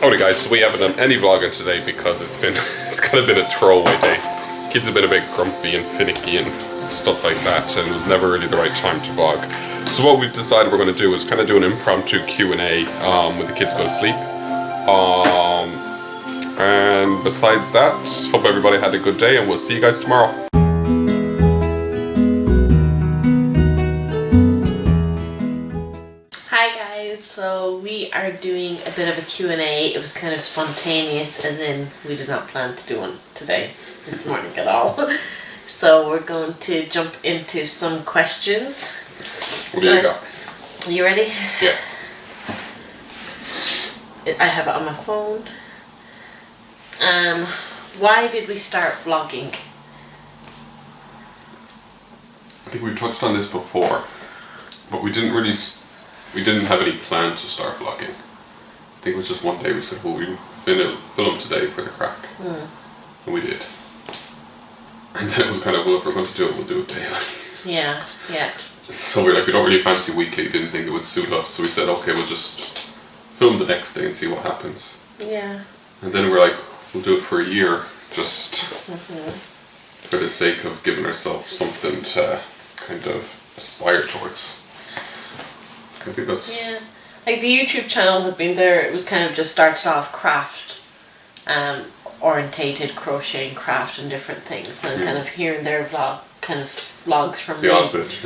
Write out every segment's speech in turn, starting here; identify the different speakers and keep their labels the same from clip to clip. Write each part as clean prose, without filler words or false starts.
Speaker 1: Alright guys, so we haven't done any vlogging today because it's kind of been a throwaway day. Kids have been a bit grumpy and finicky and stuff like that, and it was never really the right time to vlog. So what we've decided we're going to do is kind of do an impromptu Q&A when the kids go to sleep. And besides that, hope everybody had a good day, and we'll see you guys tomorrow.
Speaker 2: Hi guys, so we are doing a bit of a Q&A. It was kind of spontaneous, as in we did not plan to do one this morning at all. So we're going to jump into some questions.
Speaker 1: What do you got?
Speaker 2: Are you ready?
Speaker 1: Yeah.
Speaker 2: I have it on my phone. Why did we start vlogging?
Speaker 1: I think we've touched on this before, but we didn't have any plan to start vlogging. I think it was just one day we said, well, we film today for the crack. And we did. And then it was kind of, well, if we're going to do it, we'll do it daily.
Speaker 2: Yeah.
Speaker 1: So we're like, we don't really fancy weekly, didn't think it would suit us, so we said, okay, we'll just film the next day and see what happens.
Speaker 2: Yeah.
Speaker 1: And then we're like, we'll do it for a year, just for the sake of giving ourselves something to kind of aspire towards. I think that's...
Speaker 2: Yeah. Like the YouTube channel had been there, it was kind of just started off craft, orientated crochet and craft and different things, and kind of here and there vlogs from
Speaker 1: the odd bit,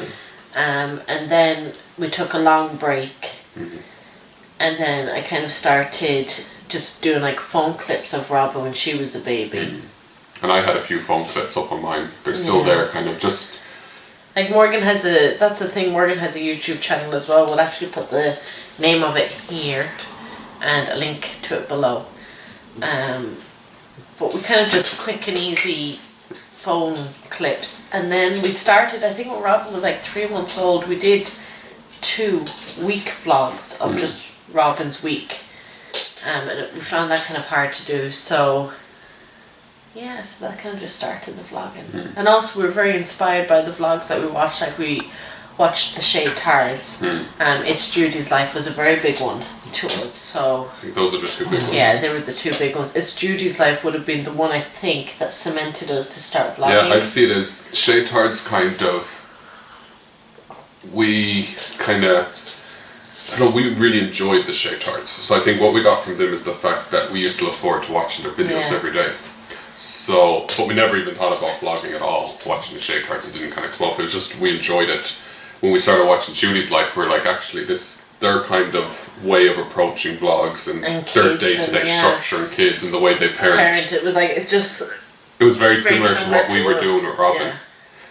Speaker 2: and then we took a long break, and then I kind of started just doing like phone clips of Robin when she was a baby.
Speaker 1: And I had a few phone clips up on mine. They're still there, kind of just...
Speaker 2: Like Morgan has that's the thing, Morgan has a YouTube channel as well. We'll actually put the name of it here and a link to it below. But we kind of just quick and easy phone clips. And then we started, I think when Robin was like 3 months old, we did 2 week vlogs of just Robin's week. And we found that kind of hard to do, so yeah, so that kind of just started the vlogging. And also we were very inspired by the vlogs that we watched, like we watched the Shade Tards. It's Judy's Life was a very big one to us, so...
Speaker 1: I think those are the 2 big ones.
Speaker 2: Yeah, they were the 2 big ones. It's Judy's Life would have been the one, I think, that cemented us to start vlogging.
Speaker 1: Yeah, I'd see it as Shade Tards kind of... We kind of... I don't know, we really enjoyed the Shade Tards. So I think what we got from them is the fact that we used to look forward to watching their videos every day. So, but we never even thought about vlogging at all, watching the Shade Tards. It didn't kind of come up. It was just, we enjoyed it. When we started watching Judy's Life, we were like, actually, their kind of way of approaching vlogs and their day-to-day structure and kids and the way they parent.
Speaker 2: It was like, it's just...
Speaker 1: It was very similar to what we were doing with Robin.
Speaker 2: Yeah.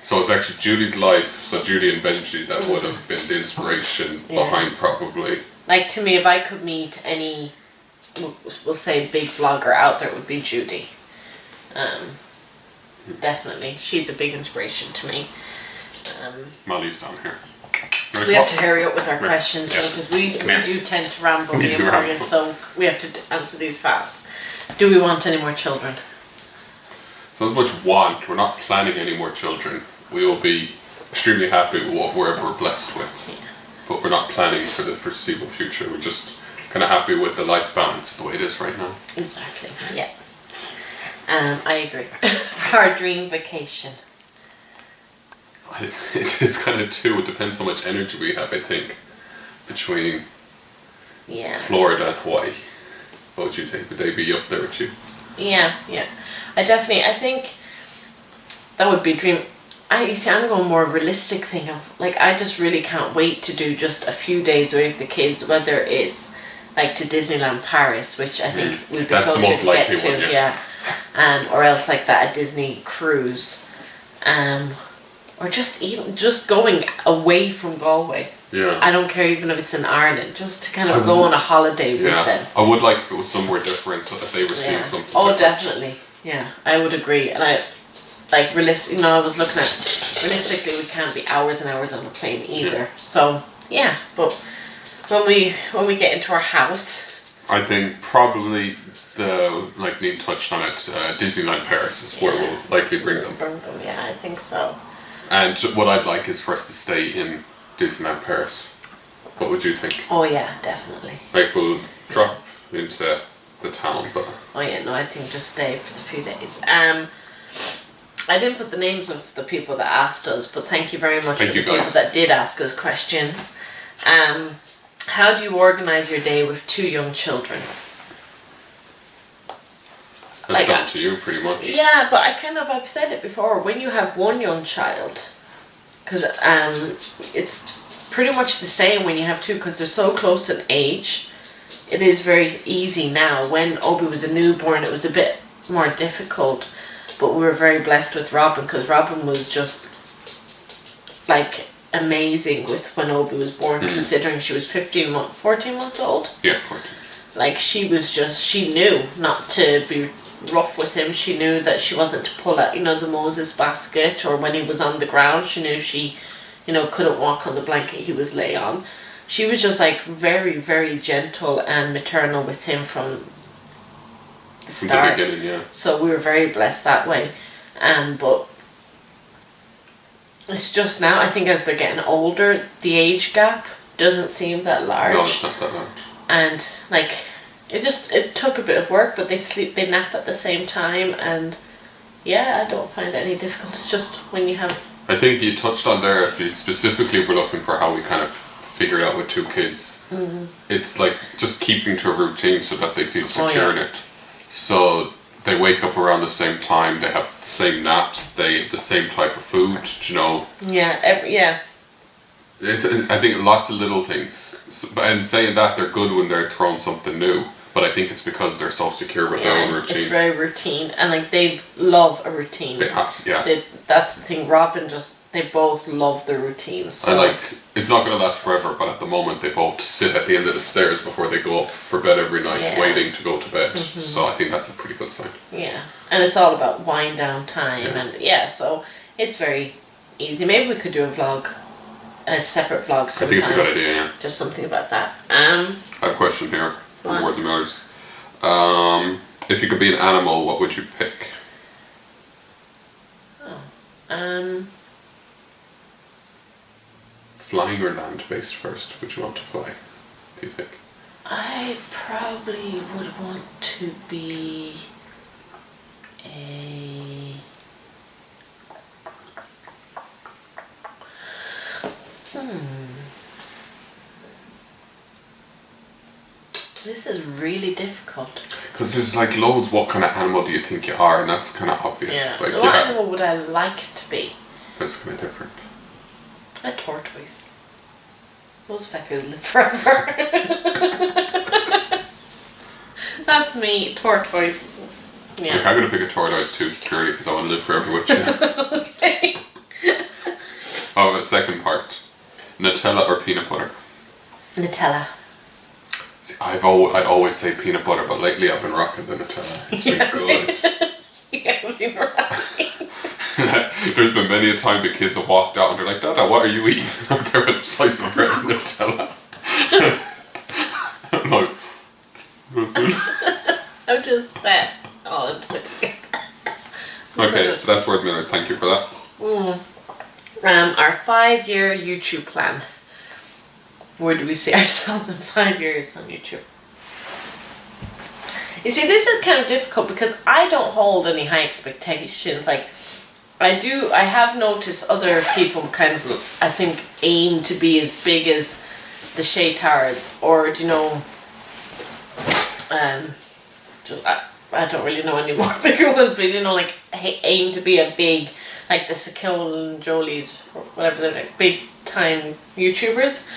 Speaker 1: So it's actually Judy's Life, so Judy and Benji, that would have been the inspiration behind probably. Like
Speaker 2: to me, if I could meet any, we'll say big vlogger out there, it would be Judy. Definitely. She's a big inspiration to me.
Speaker 1: Molly's down here.
Speaker 2: We have to hurry up with our questions because we do tend to ramble, me and Morgan, so we have to answer these fast. Do we want any more children?
Speaker 1: So as much want, we're not planning any more children. We will be extremely happy with whatever we're blessed with. But we're not planning for the foreseeable future. We're just kind of happy with the life balance the way it is right now.
Speaker 2: Exactly, yeah. I agree. Our dream vacation.
Speaker 1: It's kind of 2. It depends how much energy we have, I think, between Florida and Hawaii. What would you think? Would they be up there with you?
Speaker 2: Yeah. I think that would be a dream. I'm going more realistic thing of, like, I just really can't wait to do just a few days with the kids, whether it's like to Disneyland Paris, which I think we'd be closer to get to, or else like that, a Disney cruise, or just going away from Galway.
Speaker 1: Yeah.
Speaker 2: I don't care even if it's in Ireland, just to kind of go on a holiday with them.
Speaker 1: I would like if it was somewhere different, so that they were seeing something different.
Speaker 2: Definitely. Yeah, I would agree. And I was looking at, realistically we can't be hours and hours on a plane either. So, yeah, but when we get into our house...
Speaker 1: I think probably like Neen touched on it, Disneyland Paris is where we'll likely bring them.
Speaker 2: Yeah, I think so.
Speaker 1: And what I'd like is for us to stay in Disneyland Paris. What would you think?
Speaker 2: Oh yeah, definitely.
Speaker 1: Like we'll drop into the town, but...
Speaker 2: Oh yeah, no, I think just stay for the few days. I didn't put the names of the people that asked us, but thank you very much for the people that did ask us questions. How do you organise your day with 2 young children?
Speaker 1: That's down to you, pretty much.
Speaker 2: Yeah, but I've said it before, when you have one young child, because it's pretty much the same when you have 2, because they're so close in age. It is very easy now. When Obi was a newborn, it was a bit more difficult, but we were very blessed with Robin, because Robin was just like amazing with when Obi was born, considering she was 14 months old.
Speaker 1: Yeah, 14.
Speaker 2: Like she knew not to be rough with him. She knew that she wasn't to pull at, the Moses basket, or when he was on the ground, she knew she, couldn't walk on the blanket he was lay on. She was just like very, very gentle and maternal with him from the start.
Speaker 1: From the beginning, yeah.
Speaker 2: So we were very blessed that way. But it's just now, I think as they're getting older, the age gap doesn't seem that large.
Speaker 1: No, it's not that large.
Speaker 2: And like, it took a bit of work, but they nap at the same time, and yeah, I don't find it any difficult. It's just when you have...
Speaker 1: I think you touched on there, if you specifically were looking for how we kind of figured out with 2 kids, it's like just keeping to a routine so that they feel secure in it. So they wake up around the same time, they have the same naps, they have the same type of food,
Speaker 2: Yeah, yeah.
Speaker 1: I think lots of little things. And saying that, they're good when they're throwing something new. But I think it's because they're so secure with their own routine.
Speaker 2: It's very routine. And like, they love a routine.
Speaker 1: They have, yeah.
Speaker 2: That's the thing. Robin they both love the routine. So.
Speaker 1: And like, it's not going to last forever, but at the moment they both sit at the end of the stairs before they go up for bed every night, waiting to go to bed. So I think that's a pretty good sign.
Speaker 2: Yeah. And it's all about wind down time. And so it's very easy. Maybe we could do a separate vlog sometime.
Speaker 1: I think it's a good idea, yeah.
Speaker 2: Just something about that.
Speaker 1: I have a question here from Worthy Millers. If you could be an animal, what would you pick? Flying or land-based first? Would you want to fly, do you think?
Speaker 2: I probably would want to be a... This is really difficult.
Speaker 1: Because there's like loads, what kind of animal do you think you are? And that's kind of obvious.
Speaker 2: Yeah.
Speaker 1: Like,
Speaker 2: what animal would I like to be?
Speaker 1: That's kind of different.
Speaker 2: A tortoise. Those feckers live forever. That's me, tortoise. Yeah.
Speaker 1: Okay, I'm going to pick a tortoise too, purely because I want to live forever with you.
Speaker 2: Okay.
Speaker 1: Oh, the second part. Nutella or peanut butter?
Speaker 2: Nutella.
Speaker 1: See, I'd always say peanut butter, but lately I've been rocking the Nutella. It's been good.
Speaker 2: Yeah, I've been rocking.
Speaker 1: There's been many a time the kids have walked out and they're like, Dada, what are you eating? I'm there with a slice of bread and Nutella. I'm like,
Speaker 2: I'm just fat. Oh,
Speaker 1: okay, so that's Word Millers. Thank you for that.
Speaker 2: Our 5-year YouTube plan. Where do we see ourselves in 5 years on YouTube? You see, this is kind of difficult because I don't hold any high expectations. Like, I have noticed other people kind of, I think, aim to be as big as the Shaytards, or, I don't really know any more bigger ones, but, like, aim to be a big, like the Sakil and Jolies, or whatever, they're like big time YouTubers.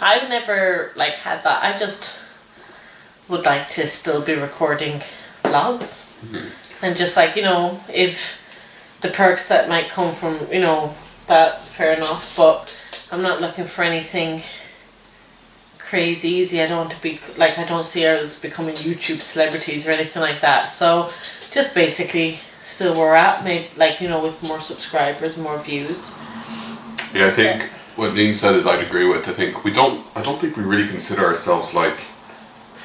Speaker 2: I've never, like, had that. I just would like to still be recording vlogs. And just, like, if the perks that might come from, that, fair enough, but I'm not looking for anything crazy easy. I don't want to be, like, I don't see us becoming YouTube celebrities or anything like that. So, just basically still where we're at, maybe, like, with more subscribers, more views.
Speaker 1: Yeah, I think what Neen said is I'd agree with. I don't think we really consider ourselves like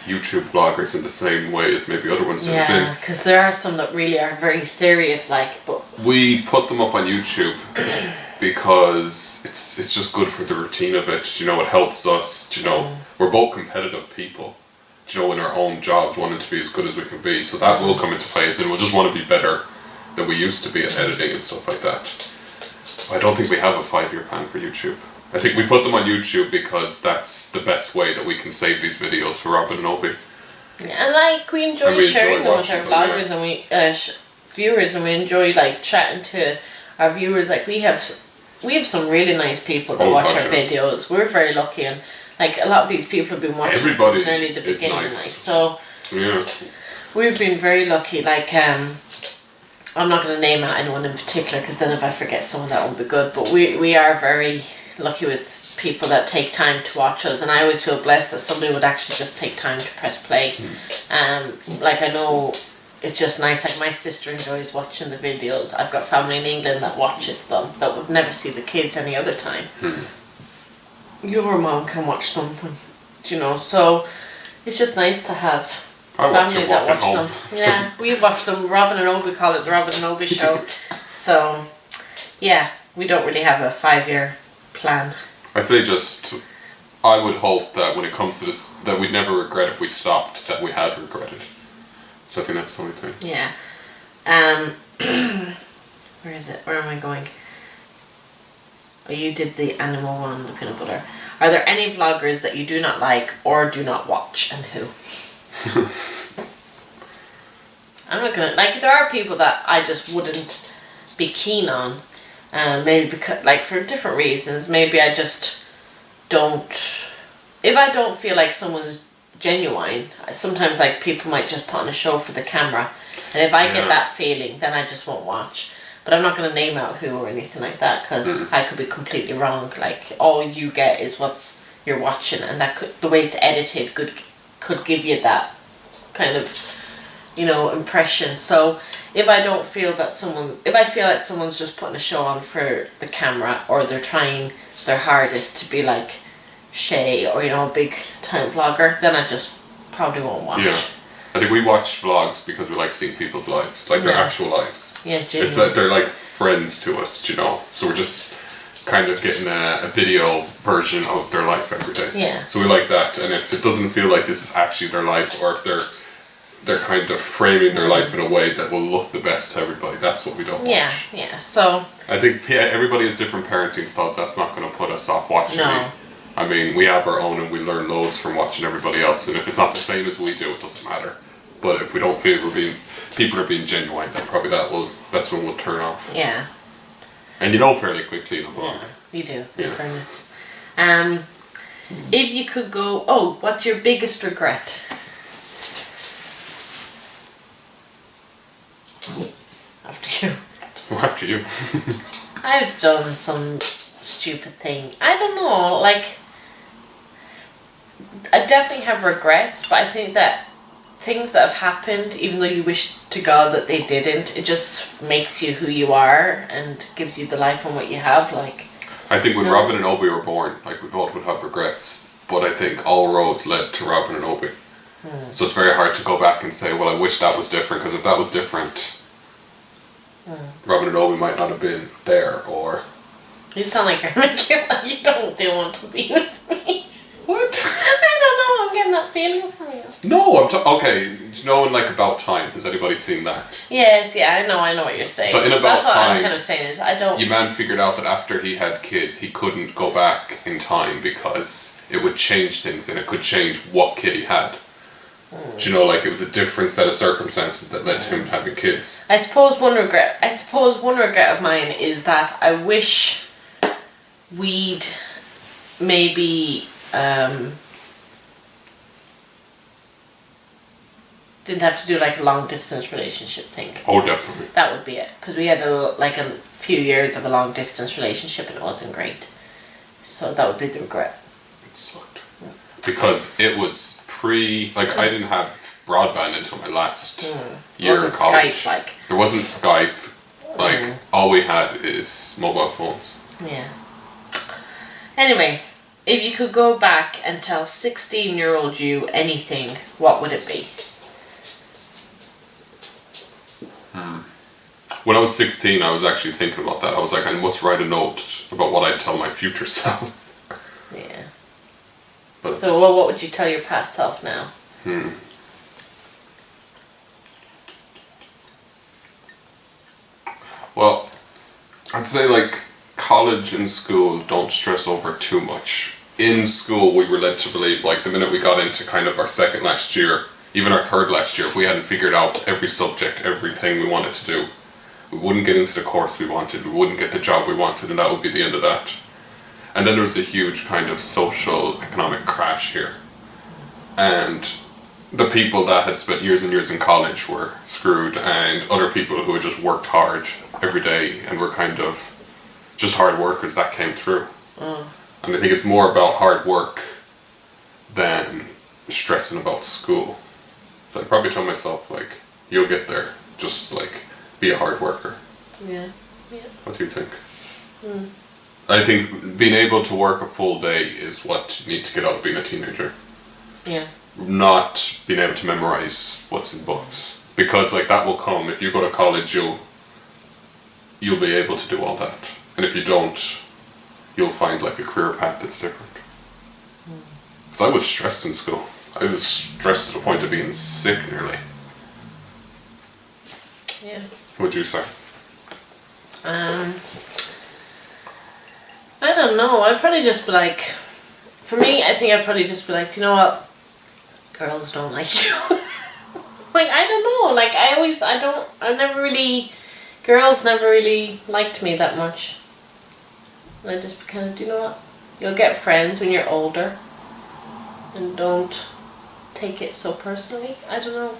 Speaker 1: YouTube vloggers in the same way as maybe other ones do.
Speaker 2: Yeah, because there are some that really are very serious, like, but...
Speaker 1: We put them up on YouTube because it's just good for the routine of it, it helps us, we're both competitive people. you know, in our own jobs, wanting to be as good as we can be. So that will come into phase, and we'll just want to be better than we used to be at editing and stuff like that. I don't think we have a 5-year plan for YouTube. I think we put them on YouTube because that's the best way that we can save these videos for Robin and Obi.
Speaker 2: Yeah, and like we enjoy sharing them with our vloggers and we viewers, and we enjoy like chatting to our viewers. Like we have some really nice people that watch our videos. We're very lucky, and like a lot of these people have been watching since nearly the beginning.
Speaker 1: Nice.
Speaker 2: Like, so we've been very lucky. Like I'm not going to name out anyone in particular because then if I forget someone that won't be good. But we are very lucky with people that take time to watch us, and I always feel blessed that somebody would actually just take time to press play. Like I know it's just nice. Like my sister enjoys watching the videos. I've got family in England that watches them that would never see the kids any other time. Your mom can watch them, you know. So it's just nice to have family that watch them. Yeah, we watch them. Robin and Obi call it the Robin and Obi show. So yeah, we don't really have a 5-year plan.
Speaker 1: I'd say I would hope that when it comes to this, that we'd never regret if we stopped, that we had regretted. So I think that's the only thing.
Speaker 2: Yeah. Where is it? Where am I going? Oh, you did the animal one, the peanut butter. Are there any vloggers that you do not like or do not watch, and who? I'm not gonna, like, there are people that I just wouldn't be keen on. Maybe because, like, for different reasons. Maybe I just don't, if I don't feel like someone's genuine, sometimes like people might just put on a show for the camera, and if I get that feeling, then I just won't watch. But I'm not going to name out who or anything like that, because I could be completely wrong. Like, all you get is what you're watching, and that could, the way it's edited could give you that kind of, you know, impression. So if I don't feel that if I feel like someone's just putting a show on for the camera, or they're trying their hardest to be like Shay or, you know, a big time vlogger, then I just probably won't watch.
Speaker 1: Yeah. I think we watch vlogs because we like seeing people's lives, like their actual lives.
Speaker 2: Yeah, genuinely.
Speaker 1: It's like they're like friends to us, you know. So we're just kind of getting a video version of their life every day.
Speaker 2: Yeah.
Speaker 1: So we like that, and if it doesn't feel like this is actually their life, or if they're kind of framing their life in a way that will look the best to everybody, that's what we don't watch.
Speaker 2: Yeah. So
Speaker 1: I think everybody has different parenting styles. That's not going to put us off watching it. I mean, we have our own, and we learn loads from watching everybody else. And if it's not the same as we do, it doesn't matter. But if we don't feel people are being genuine, then probably that's when we'll turn off.
Speaker 2: Yeah.
Speaker 1: And you know fairly quickly in a vlog.
Speaker 2: Yeah, you do, in fairness. If you could go, what's your biggest regret? After you.
Speaker 1: Well, after you.
Speaker 2: I've done some stupid thing. I don't know, like, I definitely have regrets, but I think that things that have happened, even though you wish to God that they didn't, it just makes you who you are and gives you the life and what you have. Like,
Speaker 1: I think when Robin and Obi were born, like, we both would have regrets, but I think all roads led to Robin and Obi. So it's very hard to go back and say, well, I wish that was different, because if that was different, Robin and Obi might not have been there, or...
Speaker 2: You sound like you're making like you don't want to be with me.
Speaker 1: What?
Speaker 2: I don't know, I'm getting that feeling from you.
Speaker 1: No, okay, you know in like About Time, has anybody seen that?
Speaker 2: Yes, I know what you're saying.
Speaker 1: So in About
Speaker 2: That's what
Speaker 1: Time,
Speaker 2: I'm kind of saying is, I don't...
Speaker 1: Your man figured out that after he had kids, he couldn't go back in time because it would change things, and it could change what kid he had. Do you know, like, it was a different set of circumstances that led to him having kids.
Speaker 2: I suppose one regret of mine is that I wish we'd maybe didn't have to do like a long distance relationship thing.
Speaker 1: Oh, definitely.
Speaker 2: That would be it, because we had a few years of a long distance relationship and it wasn't great. So that would be the regret.
Speaker 1: It sucked. Because it was I didn't have broadband until my last year of college.
Speaker 2: Skype,
Speaker 1: there wasn't Skype. All we had is mobile phones.
Speaker 2: Yeah. Anyway, if you could go back and tell 16-year-old you anything, what would it be?
Speaker 1: When I was 16, I was actually thinking about that. I was like, I must write a note about what I'd tell my future self.
Speaker 2: Yeah.
Speaker 1: But
Speaker 2: So, what would you tell your past self now?
Speaker 1: Well, I'd say like college and school don't stress over too much. In school we were led to believe like the minute we got into kind of our second last year, even our third last year, if we hadn't figured out every subject, everything we wanted to do, we wouldn't get into the course we wanted, we wouldn't get the job we wanted, and that would be the end of that. And then there was a huge kind of social economic crash here. And the people that had spent years and years in college were screwed, and other people who had just worked hard every day and were kind of just hard workers, that came through. And I think it's more about hard work than stressing about school. So I probably tell myself like, you'll get there, just like be a hard worker.
Speaker 2: Yeah.
Speaker 1: What do you think? I think being able to work a full day is what you need to get out of being a teenager.
Speaker 2: Yeah.
Speaker 1: Not being able to memorize what's in books, because like that will come if you go to college. You'll be able to do all that, and if you don't, you'll find like a career path that's different. Because I was stressed in school. I was stressed to the point of being sick nearly.
Speaker 2: Yeah.
Speaker 1: What would you say?
Speaker 2: I don't know. I'd probably just be like, for me, I think I'd probably just be like, you know what? Girls don't like you. Like, I don't know. Like, girls never really liked me that much. And I just kind of, you know what? You'll get friends when you're older. And don't take it so personally. I don't know.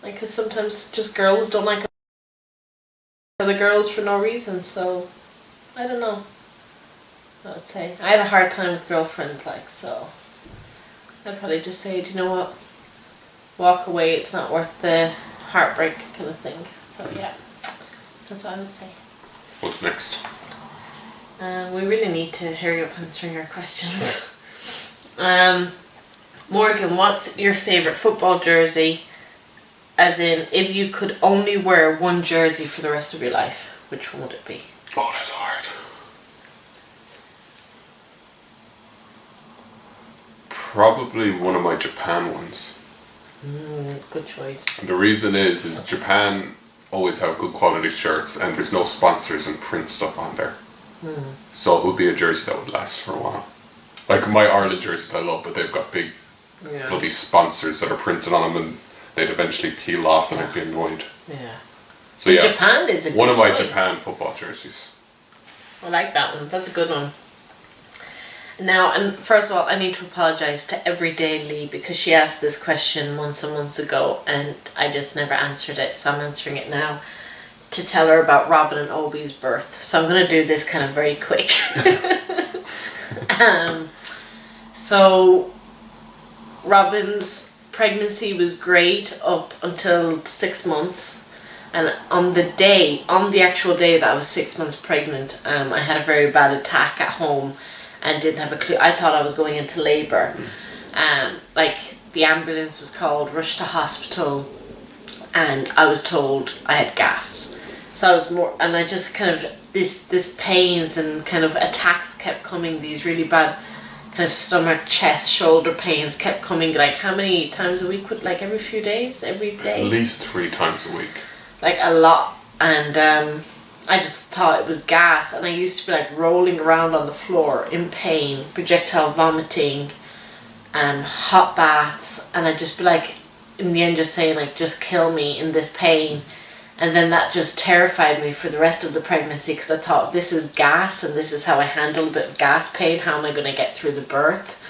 Speaker 2: Like, because sometimes just girls don't like other girls for no reason, so I don't know. I would say I had a hard time with girlfriends, like, so I'd probably just say, do you know what? Walk away. It's not worth the heartbreak, kind of thing. So yeah, that's what I would say.
Speaker 1: What's next?
Speaker 2: We really need to hurry up answering our questions. Morgan, what's your favourite football jersey? As in, if you could only wear one jersey for the rest of your life, which one would it be?
Speaker 1: Oh, that's hard. Probably one of my Japan ones.
Speaker 2: Good choice.
Speaker 1: And the reason is Japan always have good quality shirts, and there's no sponsors and print stuff on there. So it would be a jersey that would last for a while. Like my Ireland jerseys I love, but they've got big bloody sponsors that are printed on them, and they'd eventually peel off and I'd be annoyed.
Speaker 2: Yeah.
Speaker 1: So yeah,
Speaker 2: Japan is a good
Speaker 1: one of my
Speaker 2: choice.
Speaker 1: Japan football jerseys.
Speaker 2: I like that one. That's a good one. Now, and first of all, I need to apologise to Everyday Lee because she asked this question months and months ago and I just never answered it, so I'm answering it now to tell her about Robin and Obi's birth. So I'm going to do this kind of very quick. So Robin's pregnancy was great up until 6 months, and on the actual day that I was 6 months pregnant, I had a very bad attack at home and didn't have a clue. I thought I was going into labour. Like the ambulance was called, rushed to hospital, and I was told I had gas. So I was and I just kind of, this pains and kind of attacks kept coming, these really bad kind of stomach, chest, shoulder pains kept coming, like how many times a week? Like every few days, every day?
Speaker 1: At least 3 times a week. Like
Speaker 2: a lot. And I just thought it was gas, and I used to be like rolling around on the floor in pain, projectile vomiting, hot baths, and I'd just be like, in the end just saying like, just kill me in this pain. And then that just terrified me for the rest of the pregnancy, because I thought, this is gas and this is how I handle a bit of gas pain. How am I going to get through the birth?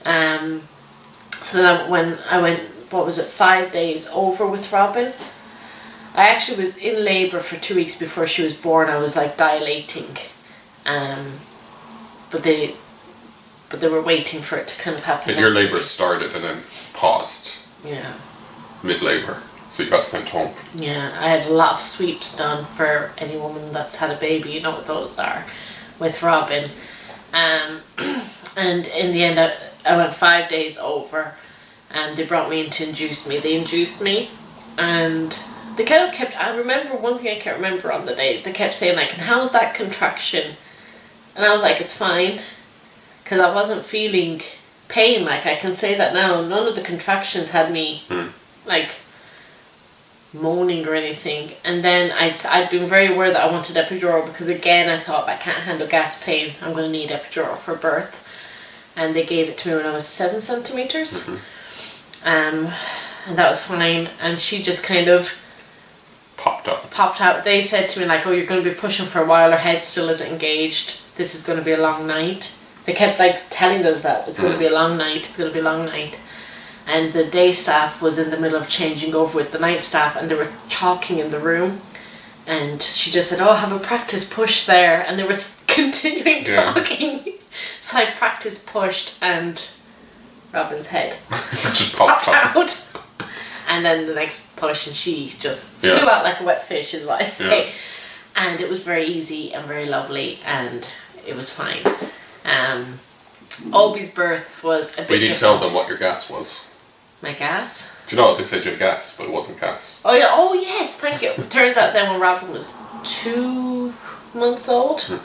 Speaker 2: So then when I went, 5 days over with Robin, I actually was in labour for 2 weeks before she was born. I was like dilating. But they were waiting for it to kind of happen.
Speaker 1: And your labour started and then paused.
Speaker 2: Yeah.
Speaker 1: Mid-labour. So you got sent home.
Speaker 2: Yeah, I had a lot of sweeps done for any woman that's had a baby. You know what those are, with Robin. And in the end, I went 5 days over, and they brought me in to induce me. They induced me, and they kind of kept, I remember one thing I can't remember on the days, they kept saying like, and how's that contraction? And I was like, it's fine, because I wasn't feeling pain. Like, I can say that now. None of the contractions had me, like, moaning or anything. And then I'd been very aware that I wanted epidural because, again, I thought I can't handle gas pain. I'm going to need epidural for birth. And they gave it to me when I was 7 centimeters. And that was fine. And she just kind of popped out. They said to me, like, oh, you're going to be pushing for a while. Her head still isn't engaged. This is going to be a long night. They kept, like, telling us that it's going to be a long night. It's going to be a long night. And the day staff was in the middle of changing over with the night staff, and they were talking in the room. And she just said, oh, have a practice push there. And they were continuing talking. So I practice pushed, and Robin's head
Speaker 1: just popped
Speaker 2: out. And then the next push, and she just flew out like a wet fish, is what I say. Yeah. And it was very easy and very lovely, and it was fine. Obi's birth was a bit different.
Speaker 1: We didn't tell them what your gas was.
Speaker 2: My gas?
Speaker 1: Do you know what? They said you had gas, but it wasn't gas.
Speaker 2: Oh, yeah. Oh, yes. Thank you. It turns out then when Robin was 2 months old,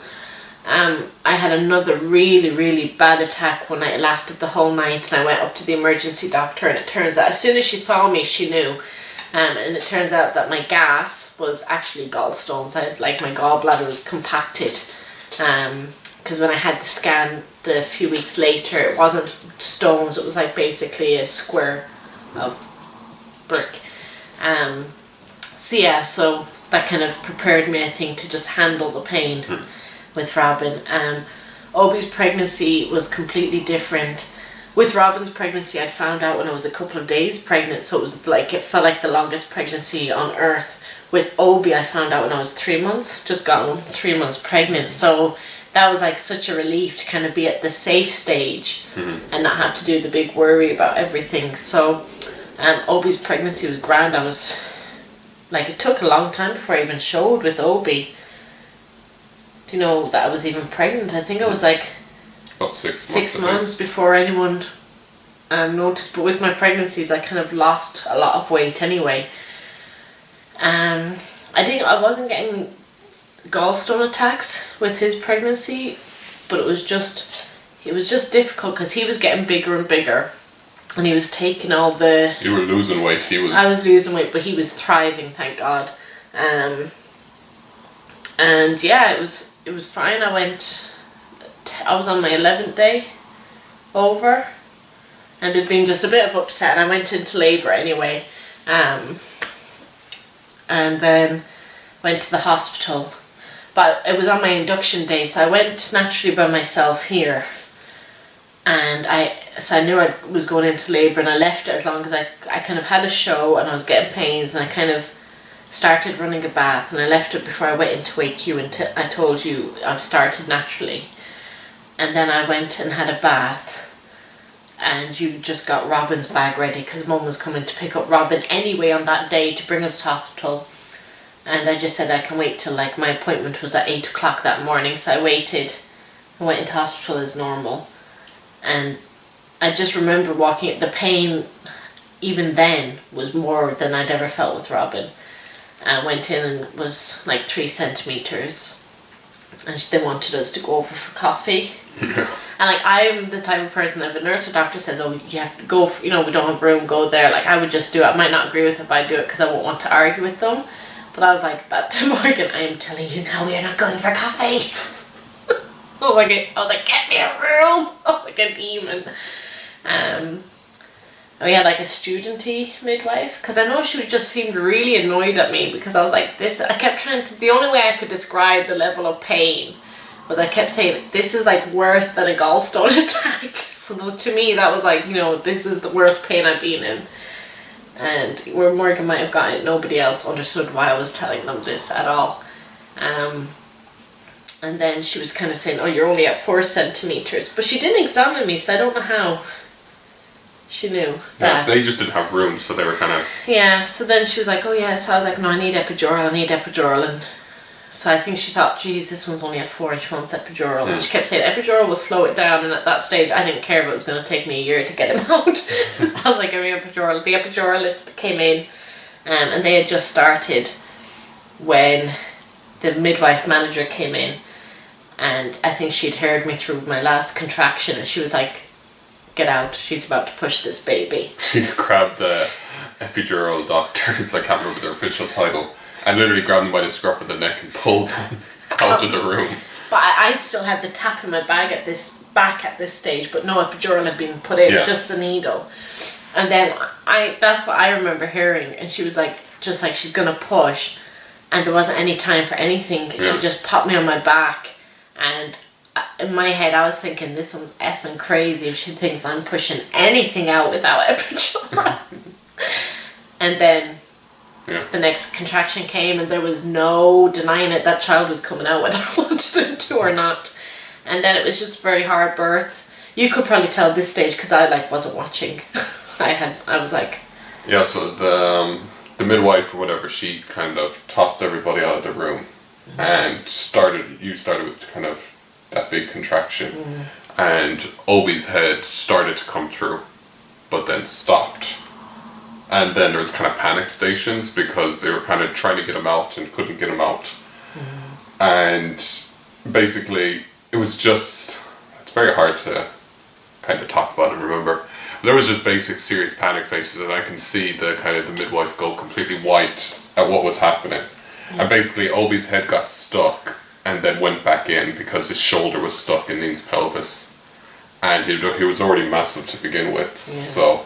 Speaker 2: I had another really, really bad attack one night. It lasted the whole night, and I went up to the emergency doctor, and it turns out, as soon as she saw me, she knew. And it turns out that my gas was actually gallstones. My gallbladder was compacted. Because when I had the scan a few weeks later, it wasn't stones, it was like basically a square of brick. So that kind of prepared me, I think, to just handle the pain with Robin. Obi's pregnancy was completely different. With Robin's pregnancy, I'd found out when I was a couple of days pregnant, so it felt like the longest pregnancy on earth. With Obi, I found out when I was 3 months, just gotten 3 months pregnant, so that was like such a relief to kind of be at the safe stage and not have to do the big worry about everything. So Obi's pregnancy was grand. It took a long time before I even showed with Obi. Do you know that I was even pregnant? I think I was like
Speaker 1: about 6 months.
Speaker 2: 6 months before anyone noticed. But with my pregnancies, I kind of lost a lot of weight anyway. I wasn't getting gallstone attacks with his pregnancy, but it was just difficult because he was getting bigger and bigger, and he was taking all the...
Speaker 1: You were losing weight.
Speaker 2: I was losing weight, but he was thriving, thank God. And yeah, it was fine. I was on my 11th day over, and there'd been just a bit of upset, and I went into labour anyway, and then went to the hospital. But it was on my induction day, so I went naturally by myself here. And I knew I was going into labour, and I left it as long as I kind of had a show, and I was getting pains, and I kind of started running a bath, and I left it before I went into AQ, and I told you I've started naturally. And then I went and had a bath, and you just got Robin's bag ready, because Mum was coming to pick up Robin anyway on that day to bring us to hospital. And I just said I can wait till, my appointment was at 8 o'clock that morning, so I waited. I went into hospital as normal. And I just remember walking, the pain even then was more than I'd ever felt with Robin. I went in and it was 3 centimetres. And they wanted us to go over for coffee. And I'm the type of person, if a nurse or doctor says, oh, you have to go, we don't have room, go there. I would just do it. I might not agree with it, but I do it because I won't want to argue with them. But I was like that to Morgan, I am telling you now, we are not going for coffee. I was like, get me a room. I was like a demon. And we had a student-y midwife, because I know she just seemed really annoyed at me, because I was like, I kept trying to, the only way I could describe the level of pain was I kept saying, this is worse than a gallstone attack. So to me that was this is the worst pain I've been in. And where Morgan might have gotten it, nobody else understood why I was telling them this at all. And then she was kind of saying, oh, you're only at 4 centimetres. But she didn't examine me, so I don't know how she knew that.
Speaker 1: Yeah, they just didn't have room, so they were kind of...
Speaker 2: Yeah, so then she was like, oh yeah, so I was like, no, I need epidural. And so I think she thought, geez, this one's only at 4 and she wants epidural. And she kept saying, epidural will slow it down. And at that stage, I didn't care if it was going to take me a year to get him out. So I was like, give me epidural. The epiduralist came in, and they had just started when the midwife manager came in. And I think she'd heard me through my last contraction, and she was like, get out. She's about to push this baby.
Speaker 1: She grabbed the epidural doctors, I can't remember their official title, and literally grabbed them by the scruff of the neck and pulled them out of the room.
Speaker 2: But I still had the tap in my back at this stage, but no epidural had been put in, just the needle. And then that's what I remember hearing, and she was like, just like she's gonna push, and there wasn't any time for anything. Yeah. She just popped me on my back, and in my head I was thinking, this one's effing crazy if she thinks I'm pushing anything out without epidural. And then the next contraction came, and there was no denying it. That child was coming out whether I wanted it to or not. And then it was just a very hard birth. You could probably tell at this stage because I wasn't watching. I was like...
Speaker 1: Yeah, so the midwife or whatever, she kind of tossed everybody out of the room and you started with kind of that big contraction, and Obi's head started to come through, but then stopped. And then there was kind of panic stations because they were kind of trying to get him out and couldn't get him out. And basically, it was just, it's very hard to kind of talk about and remember. There was just basic serious panic faces, and I can see the midwife go completely white at what was happening. And basically Obi's head got stuck and then went back in because his shoulder was stuck in Neen's pelvis. And he was already massive to begin with. So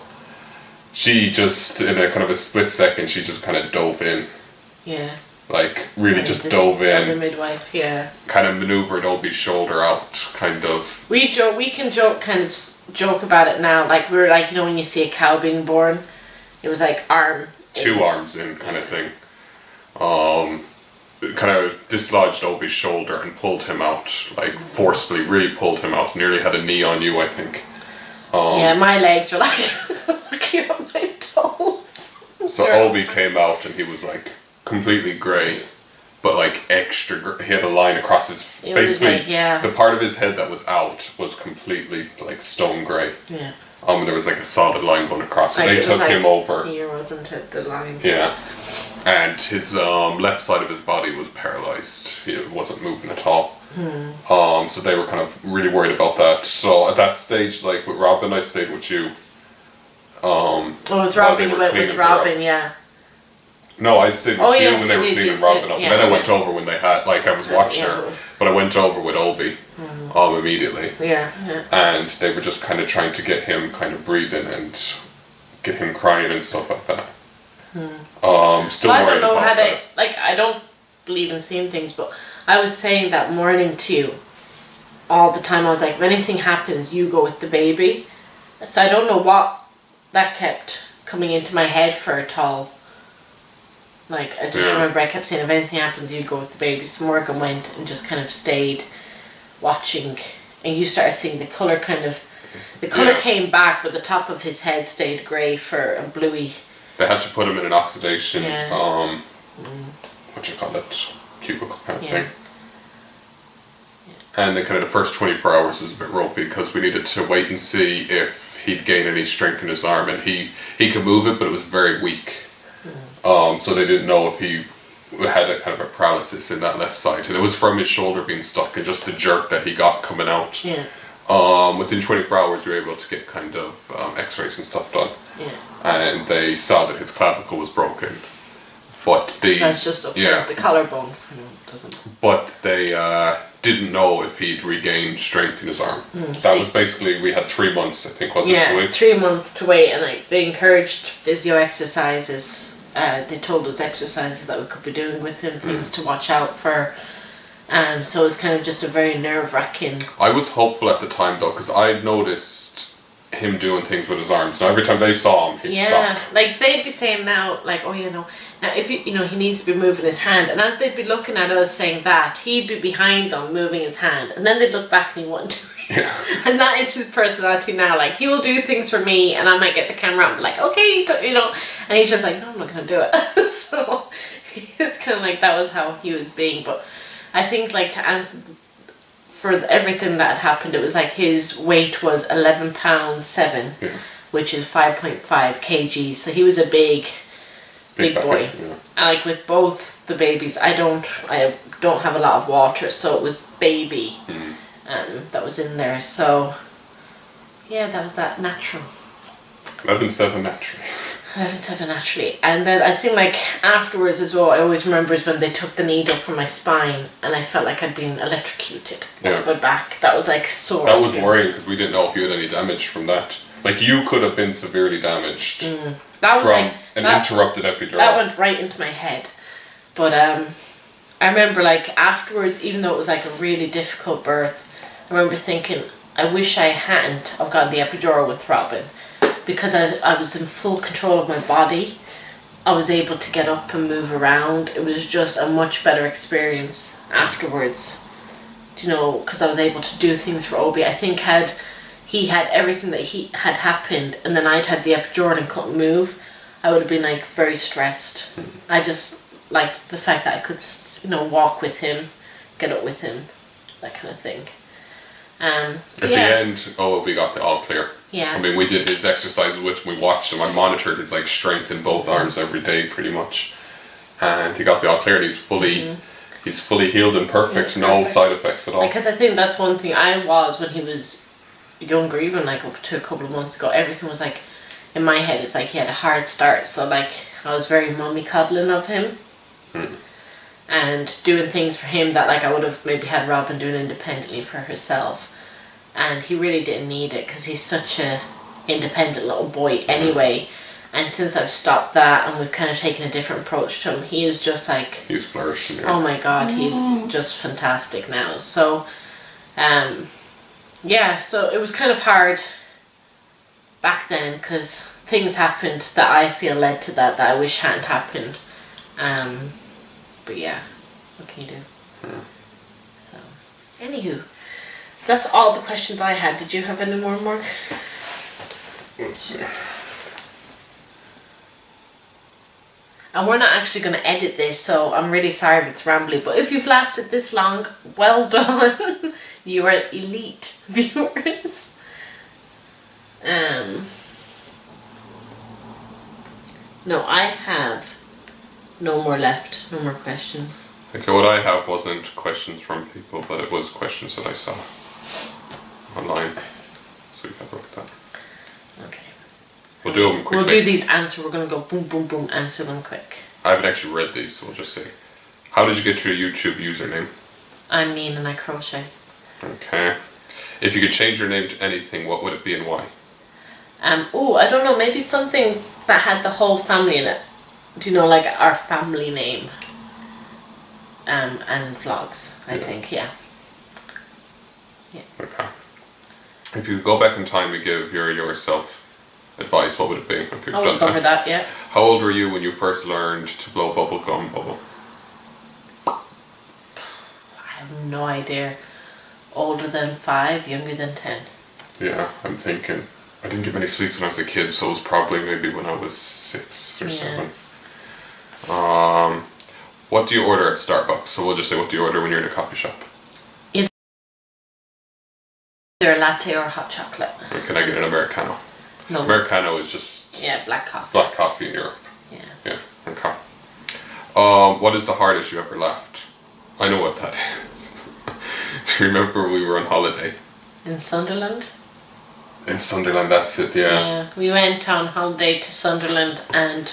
Speaker 1: she just, in a kind of a split second, she just kind of dove in. Yeah. Like, really just dove in.
Speaker 2: The midwife,
Speaker 1: kind of maneuvered Obi's shoulder out, kind of.
Speaker 2: We can joke about it now. Like, we were like, when you see a cow being born, it was like
Speaker 1: two arms in kind of thing. Kind of dislodged Obi's shoulder and pulled him out, like forcefully, really pulled him out. Nearly had a knee on you, I think.
Speaker 2: My legs were like looking at my toes.
Speaker 1: So Obi came out and he was like completely grey, but like extra grey. He had a line across his, basically the part of his head that was out was completely like stone grey. Yeah. There was like a solid line going across. So they took him over.
Speaker 2: Here wasn't it, the line?
Speaker 1: Yeah. And his left side of his body was paralysed. He wasn't moving at all. So they were kind of really worried about that. So at that stage, like with Robin, I stayed with you.
Speaker 2: With Robin, you went with Robin, yeah.
Speaker 1: No, I stayed with you when they were cleaning Robin up. And then I went over when they had, like I was watching her, but I went over with Obi immediately. Yeah. And they were just kind of trying to get him kind of breathing and get him crying and stuff like that. Still
Speaker 2: I don't know
Speaker 1: how
Speaker 2: to, like, I don't believe in seeing things, but I was saying that morning to you all the time. I was like, if anything happens, you go with the baby. So I don't know what that kept coming into my head for at all. Like, I just remember I kept saying, if anything happens, you go with the baby. So Morgan went and just kind of stayed watching, and you started seeing the colour came back, but the top of his head stayed grey for a bluey.
Speaker 1: They had to put him in an oxidation, what you call it, cubicle kind of thing. And then kind of the first 24 hours was a bit ropey because we needed to wait and see if he'd gain any strength in his arm, and he could move it, but it was very weak. So they didn't know if he had a kind of a paralysis in that left side, and it was from his shoulder being stuck and just the jerk that he got coming out. Within 24 hours we were able to get kind of x-rays and stuff done, and they saw that his clavicle was broken, but
Speaker 2: that's just up there, the collarbone doesn't.
Speaker 1: But they didn't know if he'd regained strength in his arm. That was basically, we had 3 months, I think, was it, to wait?
Speaker 2: 3 months to wait, and they encouraged physio exercises. They told us exercises that we could be doing with him, things to watch out for. So it was kind of just a very nerve-wracking... I
Speaker 1: was hopeful at the time, though, because I'd noticed him doing things with his arms. Now, every time they saw him, he'd stop.
Speaker 2: Like, they'd be saying now, like, now if he needs to be moving his hand, and as they'd be looking at us saying that, he'd be behind them moving his hand, and then they'd look back and he wouldn't do it. And that is his personality now. Like, he will do things for me, and I might get the camera out and be like, okay, and he's just like, no, I'm not going to do it. So it's kind of like that was how he was being. But I think, like, to answer for everything that had happened, it was like his weight was 11 pounds 7, which is 5.5 kgs. So he was a big boy. Like with both the babies, I don't have a lot of water, so it was baby that was in there. So Yeah, that was that natural.
Speaker 1: 11/7 naturally.
Speaker 2: 11/7 naturally. And then I think like afterwards as well, I always remember is when they took the needle from my spine and I felt like I'd been electrocuted on my back. That was like sore.
Speaker 1: That was worrying because we didn't know if you had any damage from that. Like you could have been severely damaged
Speaker 2: that was
Speaker 1: from
Speaker 2: like,
Speaker 1: an interrupted epidural.
Speaker 2: That went right into my head. But I remember like afterwards, even though it was like a really difficult birth, I remember thinking, I wish I hadn't have gotten the epidural with Robin, because I was in full control of my body. I was able to get up and move around. It was just a much better experience afterwards, you know, because I was able to do things for Obi. I think had he had everything that he had happened and then I'd had the epidural and couldn't move, I would have been like very stressed. I just liked the fact that I could, you know, walk with him, get up with him, that kind of thing. At
Speaker 1: the end, we got the all clear.
Speaker 2: Yeah.
Speaker 1: I mean, we did his exercises, which we watched him. I monitored his like strength in both arms every day, pretty much, and he got the all clear. And he's fully healed and perfect. No side effects at all.
Speaker 2: Because I think that's one thing I was when he was younger, even like up to a couple of months ago. Everything was like, in my head, it's like he had a hard start. So like I was very mummy coddling of him. And doing things for him that like I would have maybe had Robin doing independently for herself, and he really didn't need it because he's such a independent little boy anyway. And since I've stopped that and we've kind of taken a different approach to him, he is just like,
Speaker 1: he's flourishing. Yeah.
Speaker 2: Oh my god, he's just fantastic now. So so it was kind of hard back then because things happened that I feel led to that I wish hadn't happened. But yeah, what can you do? So, anywho, that's all the questions I had. Did you have any more, Mark?
Speaker 1: Let's see.
Speaker 2: And we're not actually going to edit this, so I'm really sorry if it's rambly. But if you've lasted this long, well done. You are elite viewers. No, I have no more left. No more questions.
Speaker 1: Okay, what I have wasn't questions from people, but it was questions that I saw online. So you have a look at that.
Speaker 2: Okay.
Speaker 1: We'll do them quickly.
Speaker 2: We'll do these answer. We're going to go boom, boom, boom, answer them quick.
Speaker 1: I haven't actually read these, so we'll just say, how did you get your YouTube username?
Speaker 2: I'm Neencrochet.
Speaker 1: Okay. If you could change your name to anything, what would it be and why?
Speaker 2: I don't know, maybe something that had the whole family in it. Do you know, like our family name? And vlogs, I think, yeah.
Speaker 1: Okay. If you could go back in time and give yourself advice, what would it be?
Speaker 2: I would cover that, yeah.
Speaker 1: How old were you when you first learned to blow bubble gum bubble?
Speaker 2: I have no idea. Older than 5, younger than 10.
Speaker 1: Yeah, I'm thinking. I didn't get many sweets when I was a kid, so it was probably maybe when I was 6 or 7. What do you order at Starbucks? So we'll just say, what do you order when you're in a coffee shop?
Speaker 2: Either a latte or hot chocolate.
Speaker 1: Or can I get an Americano?
Speaker 2: No.
Speaker 1: Americano is just...
Speaker 2: Yeah, black coffee.
Speaker 1: Black coffee in Europe.
Speaker 2: Yeah.
Speaker 1: Yeah, okay. What is the hardest you ever laughed? I know what that is. Do you remember we were on holiday?
Speaker 2: In Sunderland?
Speaker 1: In Sunderland, that's it, yeah.
Speaker 2: Yeah, we went on holiday to Sunderland and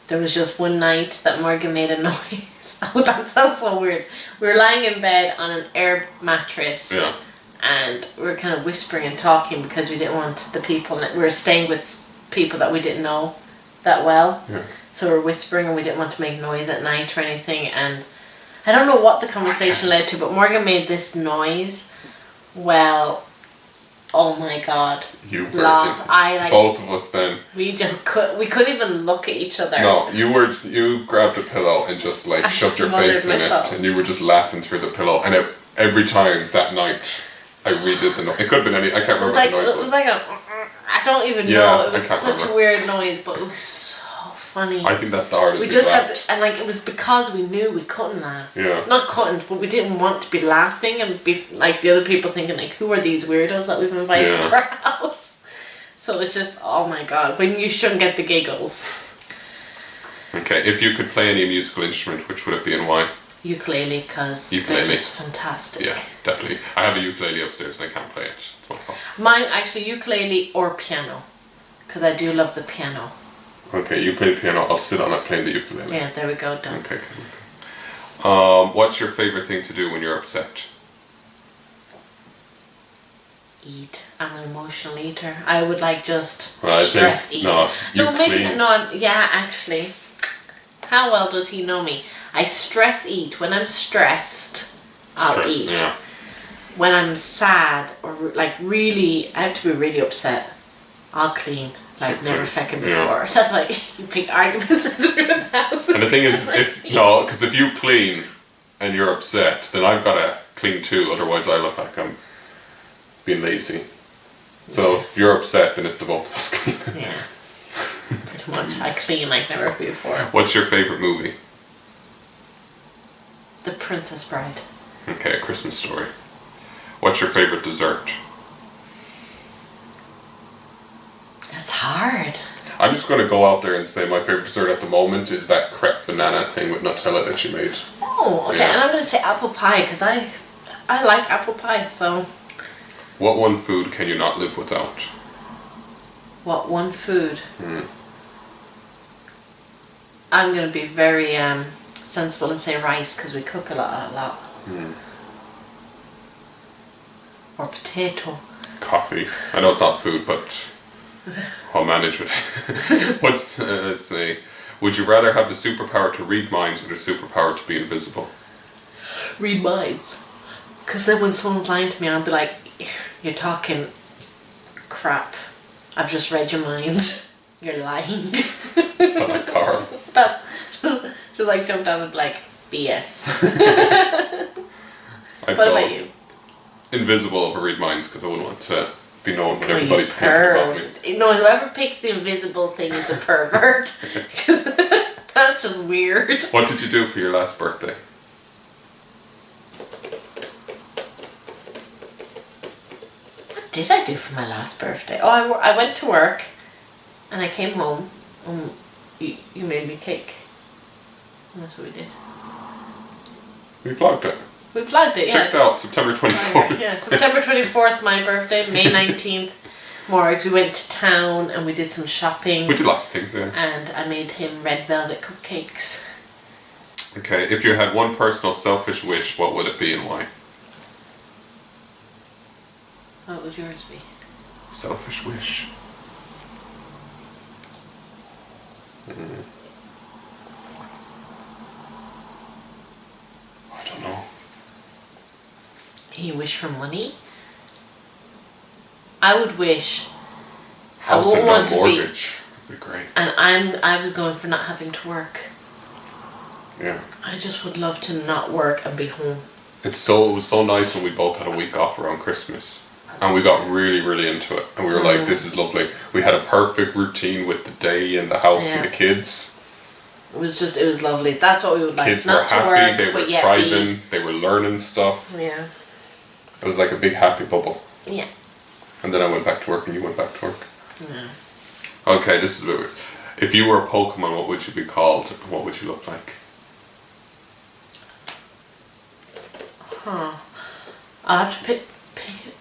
Speaker 2: there was just one night that Morgan made a noise. Oh, that sounds so weird. We were lying in bed on an air mattress.
Speaker 1: Yeah.
Speaker 2: And we were kind of whispering and talking because we didn't want the people... We were staying with people that we didn't know that well.
Speaker 1: Yeah.
Speaker 2: So we were whispering and we didn't want to make noise at night or anything. And I don't know what the conversation led to, but Morgan made this noise. Well... Oh my god.
Speaker 1: You were both of us then.
Speaker 2: We couldn't even look at each other.
Speaker 1: No, you grabbed a pillow and just like shoved your face in it and you were just laughing through the pillow, and every time that night I redid the noise. It could have been any, I can't remember what the noise was. It
Speaker 2: was like a, I don't even know. It was such a weird noise, but it was so funny.
Speaker 1: I think that's the hardest.
Speaker 2: We just kept, and like it was because we knew we couldn't laugh.
Speaker 1: Yeah.
Speaker 2: Not couldn't, but we didn't want to be laughing and be like the other people thinking like, who are these weirdos that we've invited to our house? So it's just, oh my god, when you shouldn't get the giggles.
Speaker 1: Okay, if you could play any musical instrument, which would it be and why?
Speaker 2: Ukulele, because they're just fantastic.
Speaker 1: Yeah, definitely. I have a ukulele upstairs and I can't play it. It's my fault.
Speaker 2: Mine actually ukulele or piano, because I do love the piano.
Speaker 1: Okay, you play the piano. I'll sit on it playing the ukulele.
Speaker 2: Yeah, there we go. Done.
Speaker 1: Okay. What's your favorite thing to do when you're upset?
Speaker 2: Eat. I'm an emotional eater. I would like just
Speaker 1: Well,
Speaker 2: stress eat.
Speaker 1: No,
Speaker 2: actually. How well does he know me? I stress eat. When I'm stressed, I'll eat.
Speaker 1: Yeah.
Speaker 2: When I'm sad or like really, I have to be really upset, I'll clean. Like never feckin' before.
Speaker 1: Yeah.
Speaker 2: That's why you pick arguments through the house.
Speaker 1: And the thing is, because if you clean and you're upset, then I've got to clean too. Otherwise, I look like I'm being lazy. So if you're upset, then it's the both of us cleaning.
Speaker 2: Yeah. Pretty much. I clean like never before.
Speaker 1: What's your favorite movie?
Speaker 2: The Princess Bride.
Speaker 1: Okay, A Christmas Story. What's your favorite dessert?
Speaker 2: That's hard.
Speaker 1: I'm just going to go out there and say my favorite dessert at the moment is that crepe banana thing with Nutella that she made.
Speaker 2: Oh, okay.
Speaker 1: Yeah.
Speaker 2: And I'm going to say apple pie because I like apple pie, so...
Speaker 1: What one food can you not live without?
Speaker 2: What one food? I'm going to be very sensible and say rice because we cook a lot. Or potato.
Speaker 1: Coffee. I know it's not food, but I'll manage with it. Let's say, would you rather have the superpower to read minds or the superpower to be invisible?
Speaker 2: Read minds. Because then when someone's lying to me, I'll be like, you're talking crap. I've just read your mind. You're lying.
Speaker 1: It's not like Carl.
Speaker 2: That's just like jump down and be like, BS.
Speaker 1: What
Speaker 2: about you?
Speaker 1: Invisible over read minds because I wouldn't want to be knowing what everybody's thinking about me.
Speaker 2: No, whoever picks the invisible thing is a pervert. Because that's just weird.
Speaker 1: What did you do for your last birthday?
Speaker 2: What did I do for my last birthday? Oh, I went to work and I came home and you made me cake. And that's what we did.
Speaker 1: We vlogged it.
Speaker 2: We vlogged it, yeah.
Speaker 1: Checked out September 24th.
Speaker 2: Yeah, September 24th, my birthday. May 19th, Morg's. We went to town and we did some shopping.
Speaker 1: We did lots of things, yeah.
Speaker 2: And I made him red velvet cupcakes.
Speaker 1: Okay, if you had one personal selfish wish, what would it be and why?
Speaker 2: What would yours be?
Speaker 1: Selfish wish. I don't know.
Speaker 2: Can you wish for money? I would wish.
Speaker 1: House
Speaker 2: I
Speaker 1: and
Speaker 2: wouldn't
Speaker 1: no
Speaker 2: want to be.
Speaker 1: mortgage. Would be great.
Speaker 2: And I was going for not having to work.
Speaker 1: Yeah.
Speaker 2: I just would love to not work and be home.
Speaker 1: It was so nice when we both had a week off around Christmas. And we got really, really into it. And we were like, this is lovely. We had a perfect routine with the day and the house and the kids.
Speaker 2: It was lovely. That's what we would like.
Speaker 1: Kids
Speaker 2: not
Speaker 1: were
Speaker 2: to
Speaker 1: happy,
Speaker 2: work,
Speaker 1: they were
Speaker 2: but yet
Speaker 1: thriving, they were learning stuff.
Speaker 2: Yeah.
Speaker 1: It was like a big happy bubble.
Speaker 2: Yeah.
Speaker 1: And then I went back to work and you went back to work.
Speaker 2: Yeah.
Speaker 1: Okay, this is a bit weird. If you were a Pokemon, what would you be called? And what would you look like?
Speaker 2: Huh. I'll have to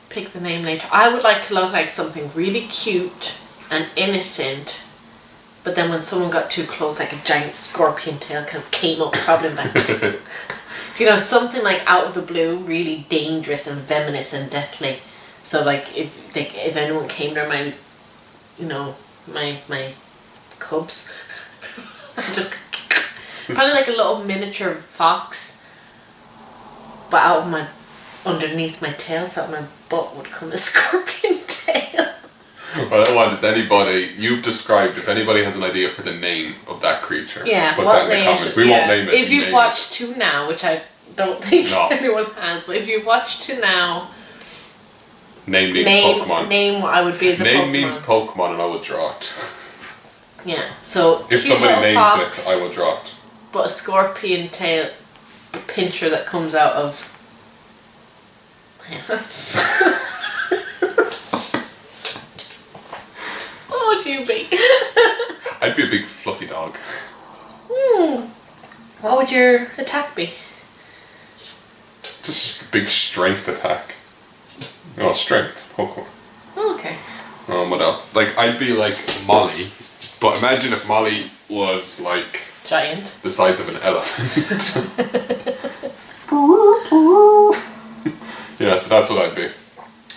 Speaker 2: pick the name later. I would like to look like something really cute and innocent, but then when someone got too close, like a giant scorpion tail kind of came up, probably back. You know, something like out of the blue, really dangerous and venomous and deathly. So like if anyone came near my cubs, just probably like a little miniature fox, but out of underneath my tail, so my butt would come a scorpion tail.
Speaker 1: What I want is anybody, you've described, if anybody has an idea for the name of that creature, put that in the comments. We won't name it.
Speaker 2: If you've watched To Now, which I don't think anyone has, but if you've watched To Now,
Speaker 1: name means Pokemon.
Speaker 2: Name what I would be as a Pokemon.
Speaker 1: Name means Pokemon and I will draw it.
Speaker 2: Yeah, so
Speaker 1: if somebody names
Speaker 2: fox,
Speaker 1: it, I will draw it.
Speaker 2: But a scorpion tail pincher that comes out of what would you be?
Speaker 1: I'd be a big fluffy dog.
Speaker 2: What would your attack be?
Speaker 1: Just a big strength attack. No, strength, Pokemon.
Speaker 2: Okay.
Speaker 1: What else? Like, I'd be like Molly, but imagine if Molly was like
Speaker 2: Giant.
Speaker 1: the size of an elephant. Yeah, so that's what I'd be.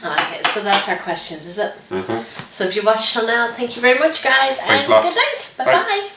Speaker 2: Okay, so that's our questions, is it?
Speaker 1: Mm-hmm.
Speaker 2: So if you watched till now, thank you very much, guys.
Speaker 1: Thanks
Speaker 2: and
Speaker 1: a lot.
Speaker 2: good night.
Speaker 1: Bye.
Speaker 2: Bye-bye.